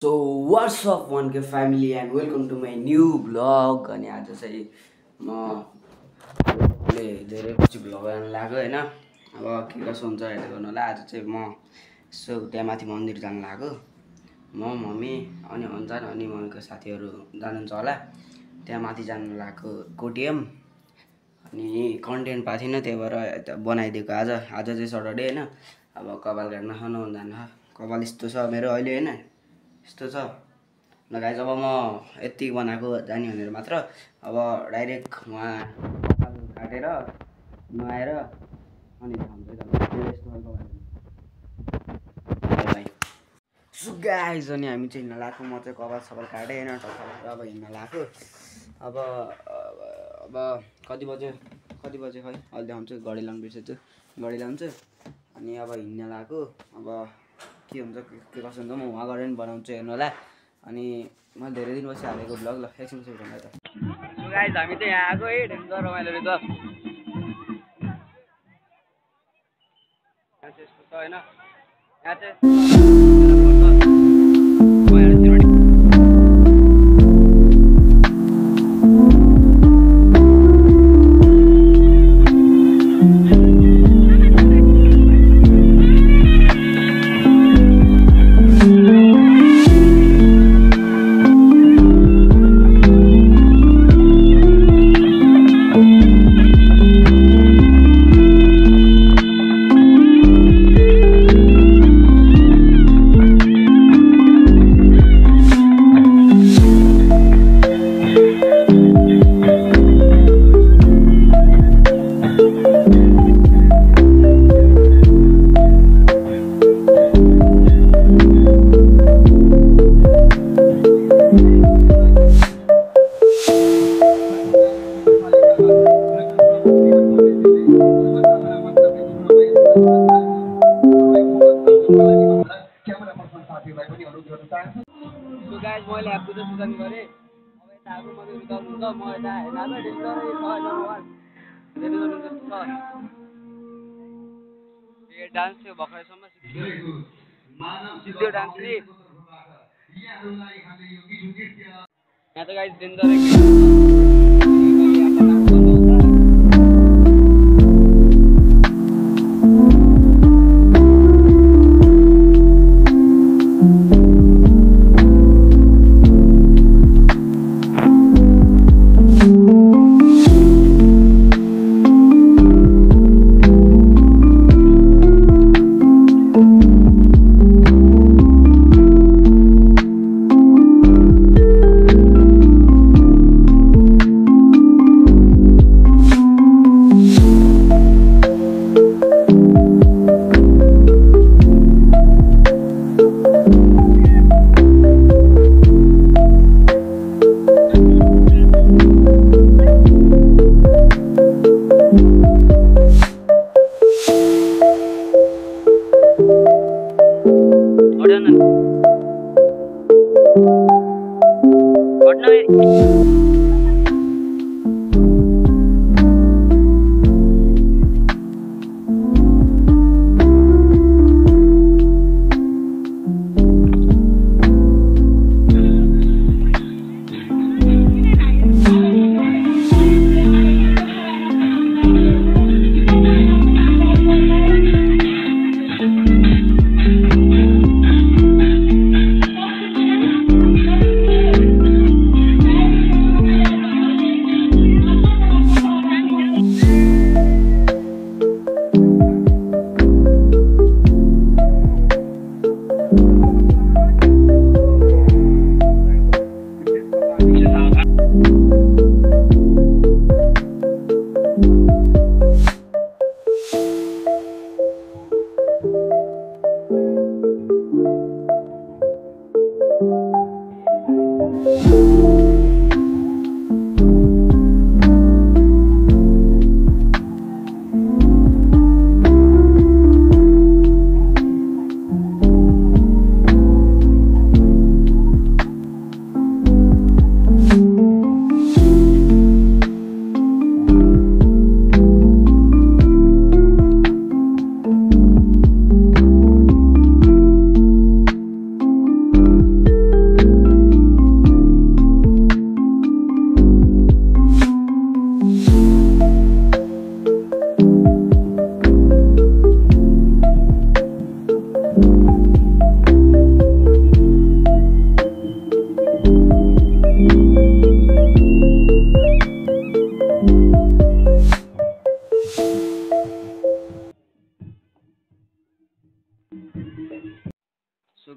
So what's up वान के family and welcome to my new blog. अनि आज चाहिँ मैले धेरै पछि भ्लग गर्न लाग्यो होइन। अब के कसो हुन्छ हेर्दै गर्नु होला। आज चाहिँ म यसो त्यहाँ माथि मन्दिर जानु लाग्यो। म मम्मी अनि अन्जान अनि मम्मीको साथीहरू जानुहुन्छ होला। त्यहाँ माथि जानु लाग्यो कोटिएम। अनि कन्टेन्ट पाएको थिएन त्यही भएर बनाइदिएको आज चाहिँ सटरडे होइन। अब कपाल काट्न खानु जानु कपाल यस्तो छ मेरो अहिले होइन, यस्तो छ ल गाइस। अब म यति बनाएको जाने भनेर मात्र अब डाइरेक्ट उहाँ कपाल काटेर नुहाएर अनि सो गाइस अनि हामी चाहिँ हिँड्न लाग्यो। म चाहिँ कपाल सपाल काटेँ होइन, टक्कर अब हिँड्न लाग्यो। अब कति बजे खै अहिले देखाउँछु, घडी लाउनु बिर्सेछु, घडी लाउँछु। अनि अब हिँड्न लाग्यो। अब के हुन्छ के कसो हुन्छ म वहाँ गएर पनि बनाउँछु, हेर्नु होला। अनि मैले धेरै दिनपछि हालेको ब्लग ल एकछिन भन्दा त। सो गाइस हामी चाहिँ यहाँ आएको है, डेन्जर रमाइलो रहेछ। यहाँ चाहिँ यस्तो छ होइन, यहाँ चाहिँ मैले एपको चाहिँ सुधार गरेँ। अब यता आएको मात्रै रुचाउनु हुन्छ, म यता डान्स थियो भर्खरैसम्म सिक्यो डान्स नि यहाँ त गाइस डेन्जर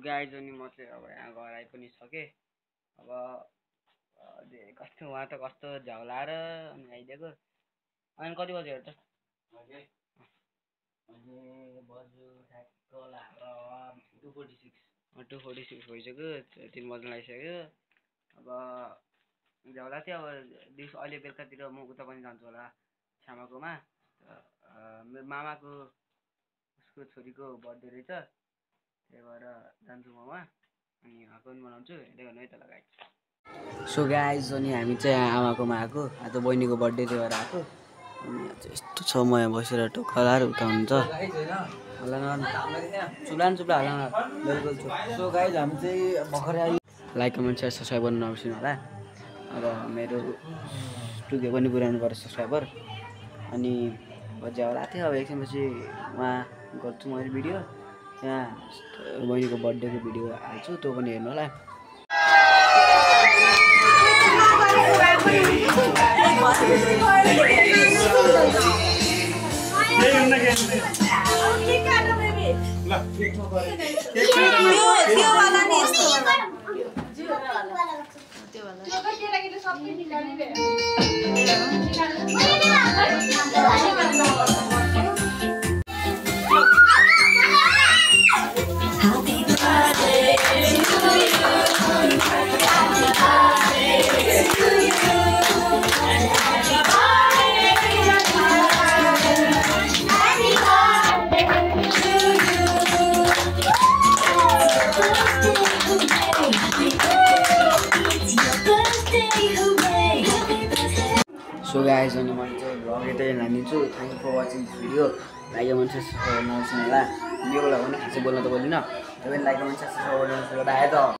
गाइज अनि म चाहिँ अब यहाँ घर आइ पनि सकेँ। अब कस्तो उहाँ त कस्तो झ्याउलाएर अनि आइदिएको। अनि कति बज्यो हेर त अहिले बज्यो ठ्याक्क लाग्यो 2:46 भइसक्यो। 3 बज्न लागिसक्यो। अब झ्याउला चाहिँ अब दिउँसो अहिले बेलुकातिर म उता पनि जान्छु होला छ्यामाकोमा। मेरो मामाको उसको छोरीको बर्थडे रहेछ, त्यही भएर जान्छु म वहाँ अनि हाको पनि बनाउँछु। हेर्दै गर्नु है त लगाइ। सो गाइज अनि हामी चाहिँ आमाकोमा आएको। आज बहिनीको बर्थडे त्यही भएर आएको। अनि यस्तो छ म यहाँ बसेर टोकलाएर उठाउनुहुन्छ चुप्ला हाल्न बिल्कुल छु। सो गाइज हामी चाहिँ भर्खरै आयो। लाइक कमेन्ट सेयर सब्सक्राइब गर्नु नबिर्सिनु होला। अब मेरो 2K पनि पुऱ्याउनु पर्छ सब्सक्राइबर। अनि झ्याउला थियो। अब एकछिनपछि उहाँ गर्छु मैले भिडियो, त्यहाँ बहिनीको बर्थडेको भिडियो हाल्छु, त्यो पनि हेर्नु होला। सो गाइज अनि मैले चाहिँ भ्लग यतै हानिदिन्छु। Thank you for watching this video. Like comment share subscribe गर्नु नबिर्सिनु होला। भिडियोको लागि पनि खासै बोल्न त बोल्दिनँ, त्यही पनि लाइक कमेन्ट सेयर सब्सक्राइब गर्नु नबिर्सिनु होला।